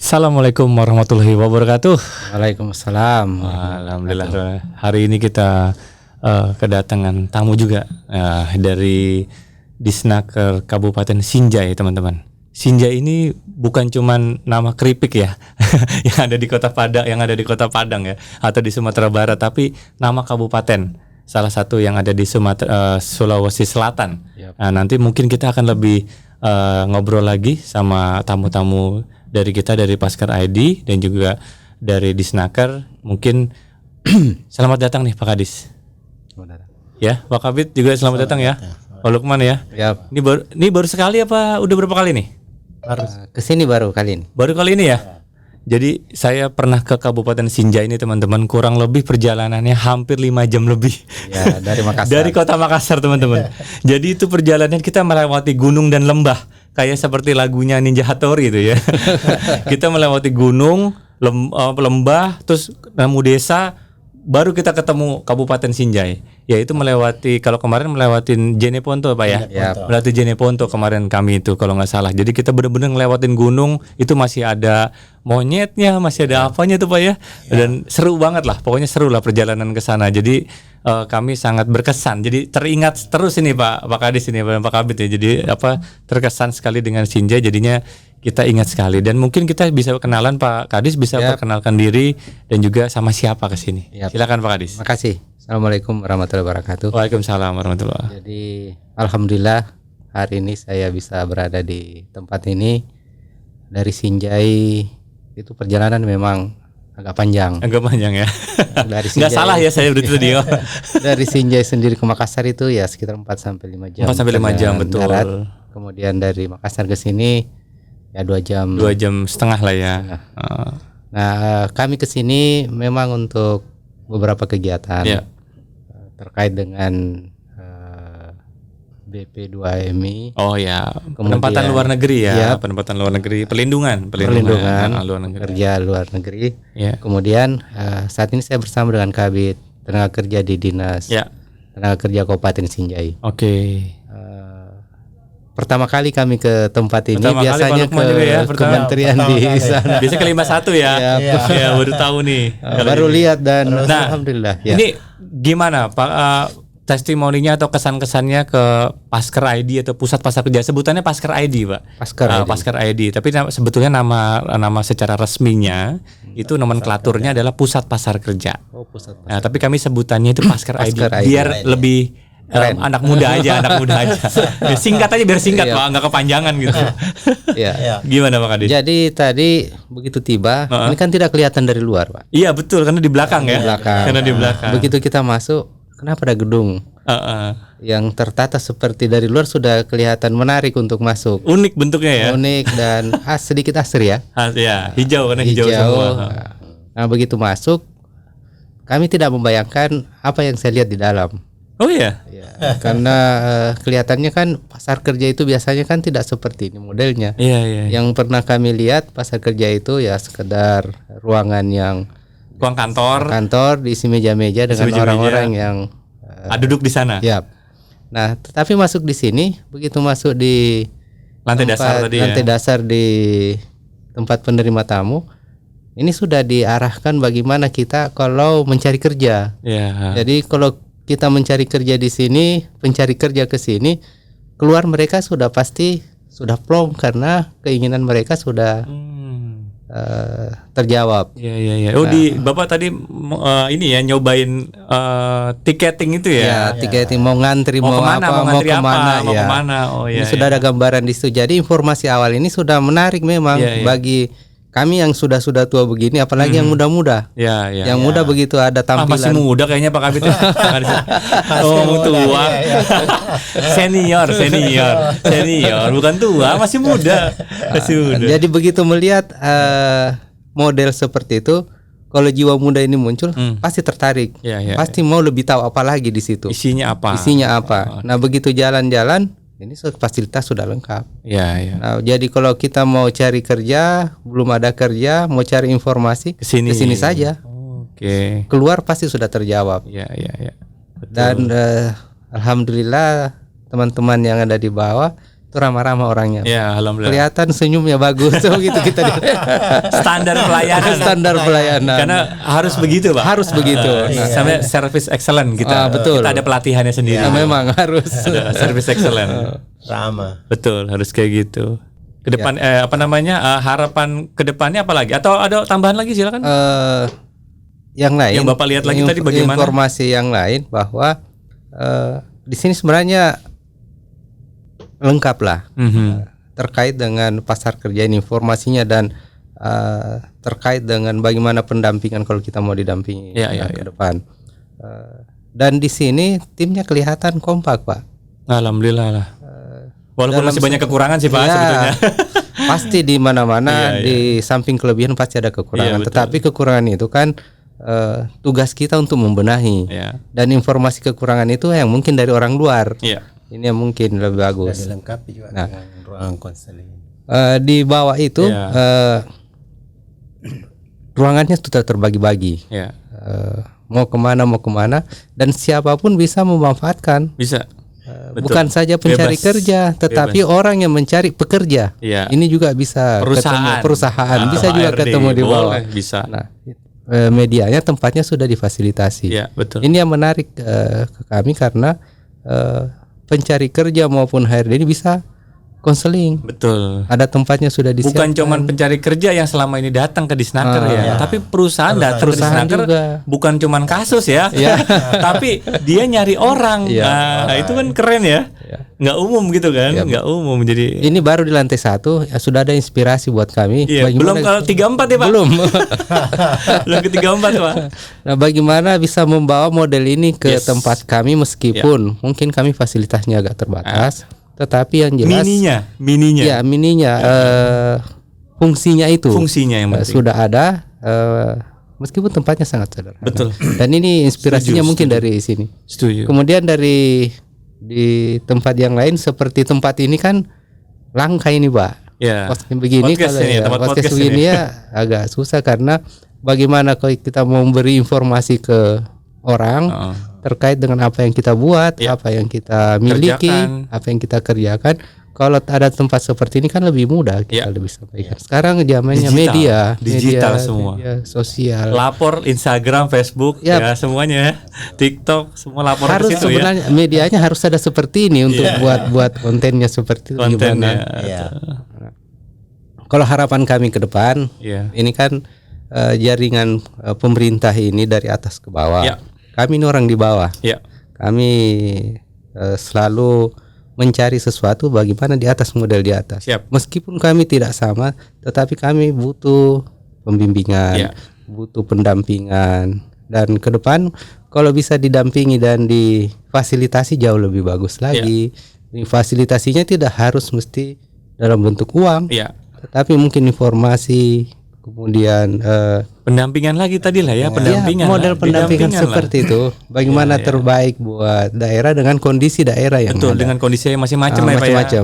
Assalamualaikum warahmatullahi wabarakatuh. Waalaikumsalam. Alhamdulillah hari ini kita kedatangan tamu juga dari Disnaker Kabupaten Sinjai, teman-teman. Sinjai ini bukan cuman nama keripik ya yang ada di Kota Padang ya, atau di Sumatera Barat, tapi nama kabupaten salah satu yang ada di Sulawesi Selatan. Yep. Nah, nanti mungkin kita akan lebih ngobrol lagi sama tamu-tamu dari kita, dari Paskar ID dan juga dari Disnaker. Mungkin selamat datang nih Pak Kadis. Ya, Pak Kabit juga selamat datang ya. Pak Lukman ya. Yap. Ini baru sekali apa udah berapa kali nih? Kesini baru kali ini. Baru kali ini ya. Jadi saya pernah ke Kabupaten Sinjai ini, teman-teman, kurang lebih perjalanannya hampir 5 jam lebih. Ya, dari Makassar. Dari kota Makassar, teman-teman. Jadi itu perjalanan kita melewati gunung dan lembah, kayak seperti lagunya Ninja Hattori itu ya. Kita melewati gunung, lembah, terus nemu desa, baru kita ketemu Kabupaten Sinjai. Yaitu melewati, kalau kemarin melewatin Jeneponto Pak ya. Melewati Jeneponto kemarin kami itu kalau nggak salah. Jadi kita benar-benar ngelewatin gunung, itu masih ada monyetnya, masih ada apanya tuh Pak ya. Dan seru banget lah, pokoknya seru lah perjalanan ke sana. Jadi kami sangat berkesan. Jadi teringat terus ini Pak Kadis ini, Pak Kabit ya. Jadi terkesan sekali dengan Sinjai, jadinya kita ingat sekali. Dan mungkin kita bisa kenalan, Pak Kadis bisa perkenalkan diri dan juga sama siapa ke sini. Silakan Pak Kadis. Makasih. Assalamualaikum warahmatullahi wabarakatuh. Waalaikumsalam warahmatullahi. Jadi alhamdulillah hari ini saya bisa berada di tempat ini. Dari Sinjai itu perjalanan memang agak panjang. Agak panjang ya. Dari Nggak salah ya saya berarti tadi. Dari Sinjai sendiri ke Makassar itu ya sekitar 4-5 jam. 4-5 jam betul. Darat. Kemudian dari Makassar ke sini ya 2 jam. 2 jam setengah lah ya. Nah, kami ke sini memang untuk beberapa kegiatan. Terkait dengan BP2MI. Oh ya, penempatan luar negeri ya, penempatan luar negeri, perlindungan luar negeri. Kerja luar negeri. Ya. Kemudian saat ini saya bersama dengan Kabit Tenaga Kerja di Dinas Tenaga Kerja Kabupaten Sinjai. Oke. Pertama kali kami ke tempat ini, biasanya ke kementerian di sana. Biasa ke 51 ya. Ya, baru tahu nih. Baru lihat dan alhamdulillah. Ini gimana Pak testimoninya atau kesan-kesannya ke Paskar ID atau Pusat Pasar Kerja? Sebutannya Paskar ID, Pak. Paskar ID. Tapi sebetulnya nama secara resminya itu nomenklaturnya adalah Pusat Pasar Kerja. Pusat Pasar. Nah, tapi kami sebutannya itu Paskar ID biar lebih anak muda aja. Singkat aja biar singkat Pak, nggak kepanjangan gitu. Gimana Pak Kadis? Jadi tadi begitu tiba, ini kan tidak kelihatan dari luar Pak. Iya betul, karena di belakang ya. Karena di belakang. Begitu kita masuk, kenapa ada gedung yang tertata seperti dari luar sudah kelihatan menarik untuk masuk. Unik bentuknya ya. Unik dan sedikit asri ya. Ya, hijau karena hijau semua. Nah begitu masuk, kami tidak membayangkan apa yang saya lihat di dalam. Oh iya. Karena kelihatannya kan pasar kerja itu biasanya kan tidak seperti ini modelnya. Iya. Yang pernah kami lihat pasar kerja itu ya sekedar ruangan yang ruang kantor diisi meja-meja dengan orang-orang yang duduk di sana. Ya. Nah, tetapi masuk di sini, begitu masuk di lantai dasar di tempat penerima tamu, ini sudah diarahkan bagaimana kita kalau mencari kerja. Jadi kalau kita mencari kerja di sini, pencari kerja ke sini, keluar mereka sudah pasti sudah plong karena keinginan mereka sudah terjawab. Iya. Oh, Bapak tadi ini ya nyobain tiketing itu ya. Tiketing mau ngantri mau kemana. Oh iya. Ini sudah ada gambaran di situ. Jadi informasi awal ini sudah menarik memang bagi kami yang sudah tua begini, apalagi yang muda-muda. Yang muda begitu ada tampilan. Masih muda kayaknya Pak Kabit. Tua. Senior, bukan tua, masih muda. Jadi begitu melihat model seperti itu, kalau jiwa muda ini muncul, pasti tertarik. Pasti mau lebih tahu apa lagi di situ. Isinya apa? Nah, begitu jalan-jalan, ini fasilitas sudah lengkap. Nah, jadi kalau kita mau cari kerja, belum ada kerja, mau cari informasi, kesini saja. Keluar pasti sudah terjawab. Dan alhamdulillah teman-teman yang ada di bawah itu ramah-ramah orangnya. Ya, alhamdulillah. Kelihatan senyumnya bagus. So gitu kita Standar pelayanan. Standar pelayanan. Karena harus begitu, Pak. Harus begitu. Sampai service excellent kita. Betul. Kita ada pelatihannya sendiri. Memang harus. Ada service excellent. Ramah. Betul, harus kayak gitu. Ke depan harapan ke depannya apa lagi? Atau ada tambahan lagi, silakan. Yang lain. Yang Bapak lihat lagi tadi bagaimana? Informasi yang lain bahwa di sini sebenarnya lengkap lah terkait dengan pasar kerja ini informasinya dan terkait dengan bagaimana pendampingan kalau kita mau didampingi ke depan. Dan di sini timnya kelihatan kompak, Pak. Alhamdulillah lah. Walaupun masih banyak kekurangan sih, Pak, sebetulnya. Pasti di mana-mana di samping kelebihan pasti ada kekurangan. Tetapi kekurangan itu kan tugas kita untuk membenahi. Dan informasi kekurangan itu yang mungkin dari orang luar. Ini yang mungkin lebih bagus. Dan dilengkapi juga dengan ruang konseling. Di bawah itu ruangannya sudah terbagi-bagi. Mau kemana dan siapapun bisa memanfaatkan. Bisa. Bukan saja pencari kerja, tetapi orang yang mencari pekerja. Ini juga bisa perusahaan bisa juga ketemu di bawah. Bisa. Nah, medianya tempatnya sudah difasilitasi. Betul. Ini yang menarik ke kami karena pencari kerja maupun HRD ini bisa konseling. Betul. Ada tempatnya sudah disiapkan. Bukan cuma pencari kerja yang selama ini datang ke Disnaker tapi perusahaan datang ke Disnaker bukan cuma kasus ya. Tapi dia nyari orang. Nah, itu kan keren ya. Nggak umum gitu kan? Nggak umum. Jadi ini baru di lantai 1 sudah ada inspirasi buat kami. Belum kalau 34 ya, Pak? Belum. Belum ke 34, Pak. Nah, bagaimana bisa membawa model ini ke tempat kami meskipun mungkin kami fasilitasnya agak terbatas. Tetapi yang jelas mininya fungsinya yang penting. Sudah ada meskipun tempatnya sangat sederhana. Betul. Dan ini inspirasinya mungkin dari sini. Setuju. Kemudian di tempat yang lain seperti tempat ini kan langka ini, Pak. Begini podcast begini agak susah karena bagaimana kalau kita mau memberi informasi ke orang terkait dengan apa yang kita buat, apa yang kita miliki, apa yang kita kerjakan. Kalau ada tempat seperti ini kan lebih mudah kita lebih sampaikan. Sekarang zamannya digital semua. Media sosial. Lapor Instagram, Facebook, semuanya, TikTok, semua lapor harus ke situ sebenarnya medianya harus ada seperti ini untuk buat kontennya seperti itu gimana. Kalau harapan kami ke depan, ini kan jaringan pemerintah ini dari atas ke bawah. Kami ini orang di bawah. Kami selalu mencari sesuatu bagaimana di atas model di atas. Meskipun kami tidak sama, tetapi kami butuh pembimbingan, butuh pendampingan. Dan ke depan kalau bisa didampingi dan difasilitasi jauh lebih bagus lagi. Fasilitasinya tidak harus mesti dalam bentuk uang, tetapi mungkin informasi. Kemudian pendampingan lagi tadi lah pendampingan model pendampingan seperti itu bagaimana terbaik buat daerah dengan kondisi daerah yang betul ada. Dengan kondisi yang masing-macam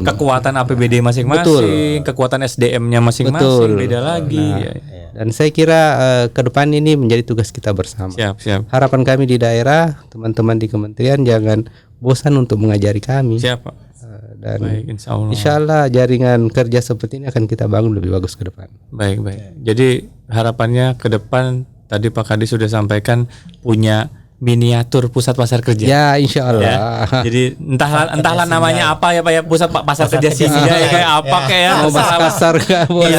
kekuatan APBD masing-masing, kekuatan SDM-nya masing-masing beda lagi. Dan saya kira ke depan ini menjadi tugas kita bersama. Siap. Harapan kami di daerah, teman-teman di kementerian jangan bosan untuk mengajari kami. Siap. Dan insya Allah jaringan kerja seperti ini akan kita bangun lebih bagus ke depan. Baik. Jadi harapannya ke depan tadi Pak Kadis sudah sampaikan punya miniatur pusat pasar kerja. Ya, insya Allah. Jadi entahlah namanya apa ya Pak ya, pusat pasar kerja Sinja kayak apa kayak mau bahasa kasar nggak boleh.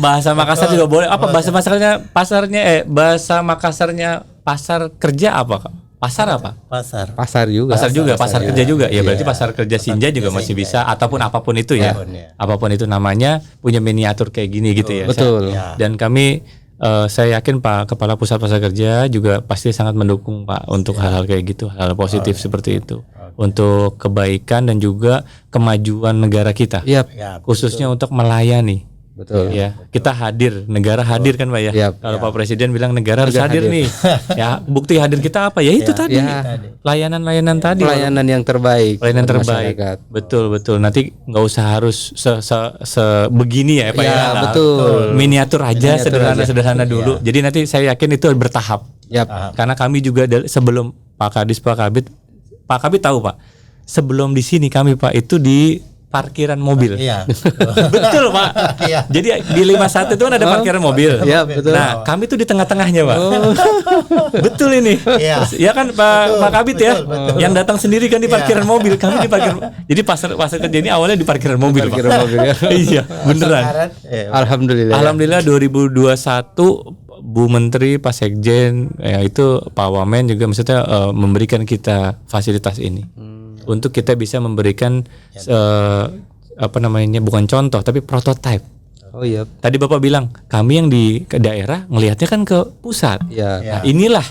Bahasa Makassar juga boleh. Apa bahasa bahasa Makassarnya pasar kerja apa Kak? Pasar apa? Pasar juga. Pasar kerja juga. Ya berarti pasar kerja Sinja juga masih bisa ataupun apapun itu ya. Apapun itu namanya punya miniatur kayak gini gitu ya. Betul. Dan kami saya yakin Pak Kepala Pusat Pasar Kerja juga pasti sangat mendukung Pak untuk hal-hal kayak gitu, hal positif seperti itu. Untuk kebaikan dan juga kemajuan negara kita. Khususnya untuk melayani. Betul. Ya, kita hadir, negara hadir kan Pak ya. Kalau Pak Presiden bilang negara harus hadir nih. Ya, bukti hadir kita apa? Ya itu tadi. Layanan-layanan tadi. Pelayanan yang terbaik. Pelayanan terbaik. Betul. Nanti nggak usah harus sebegini ya Pak ya. Betul. Miniatur aja, sederhana dulu. Jadi nanti saya yakin itu bertahap. Karena kami juga sebelum Pak Kadis, Pak Kabid tahu Pak. Sebelum di sini kami Pak itu di parkiran mobil. Iya. Betul Pak. Iya. Jadi di 51 itu kan ada parkiran mobil. Iya, betul. Nah kami tuh di tengah-tengahnya Pak. Betul ini. Iya. Ya kan Pak Kabit ya. betul. Yang datang sendiri kan di parkiran mobil. Kami di parkiran. Jadi pasar kerja ini awalnya di parkiran mobil. Parkiran mobil ya. Iya beneran. Alhamdulillah. Alhamdulillah 2021 Bu Menteri, Pak Sekjen, ya itu Pak Wamen juga maksudnya memberikan kita fasilitas ini untuk kita bisa memberikan bukan contoh tapi prototipe. Oh iya. Tadi Bapak bilang kami yang di ke daerah ngelihatnya kan ke pusat. Iya. Nah, inilah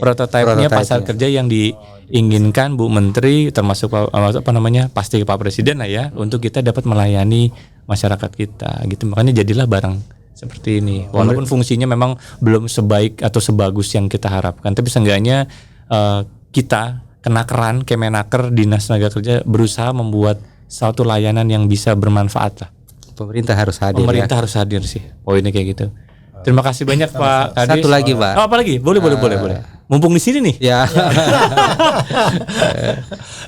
prototipenya pasar kerja yang diinginkan Bu Menteri termasuk pasti Pak Presiden lah ya untuk kita dapat melayani masyarakat kita gitu. Makanya jadilah barang seperti ini. Walaupun fungsinya memang belum sebaik atau sebagus yang kita harapkan, tapi seenggaknya kita Kenakeran, Kemenaker, Dinas Tenaga Kerja berusaha membuat suatu layanan yang bisa bermanfaat lah. Pemerintah harus hadir. Pemerintah harus hadir sih. Poinnya kayak gitu. Terima kasih banyak Pak Kadis. Satu lagi Pak. Oh, apa lagi? Boleh. Mumpung di sini nih. Ya.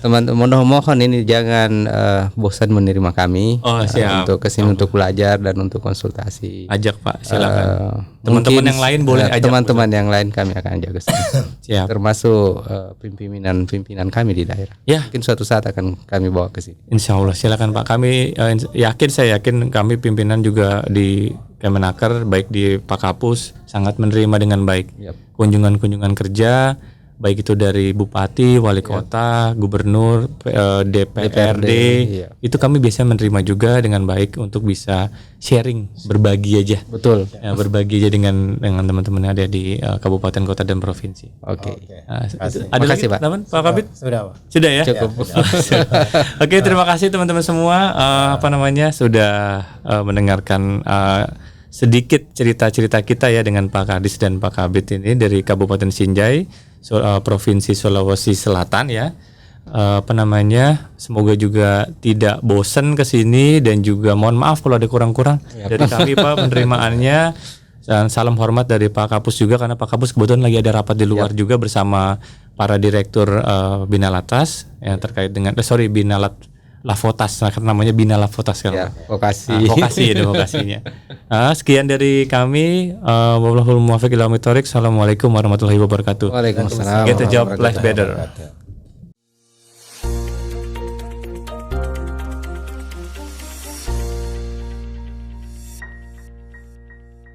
Teman-teman mohon ini jangan bosan menerima kami. Oh, siap. Untuk kesini untuk belajar dan untuk konsultasi. Ajak Pak, silakan. Teman-teman yang lain boleh ajak. Teman-teman yang lain kami akan ajak ke sini. Siap. Termasuk pimpinan kami di daerah. Ya. Mungkin suatu saat akan kami bawa ke sini. Insya Allah silakan Pak. Kami saya yakin kami pimpinan juga di Kemenaker baik di Pak Kapus sangat menerima dengan baik. Yap. Kunjungan kerja baik itu dari bupati, wali kota, gubernur, DPRD, iya. Itu kami biasa menerima juga dengan baik untuk bisa sharing, berbagi aja. Betul. Ya, berbagi aja dengan teman-teman yang ada di kabupaten, kota dan provinsi. Oke. Ada lagi Pak. teman Pak Kabit? Sudah Pak. Sudah ya? Cukup. Oke, terima kasih teman-teman semua sudah mendengarkan sedikit cerita-cerita kita ya dengan Pak Kadis dan Pak Kabit ini dari Kabupaten Sinjai, Provinsi Sulawesi Selatan ya. Semoga juga tidak bosan ke sini dan juga mohon maaf kalau ada kurang-kurang dari kami Pak penerimaannya. Dan salam hormat dari Pak Kapus juga karena Pak Kapus kebetulan lagi ada rapat di luar juga bersama para direktur Binalatas yang terkait dengan Binalat Lavotas, karena namanya Bina Lavotas kan. Ya, vokasi. Vokasi ya, vokasinya. Sekian dari kami. Wallahul muwaffiq ila aqwamit thoriq. Assalamualaikum warahmatullahi wabarakatuh. Waalaikumsalam. Get a job, life better.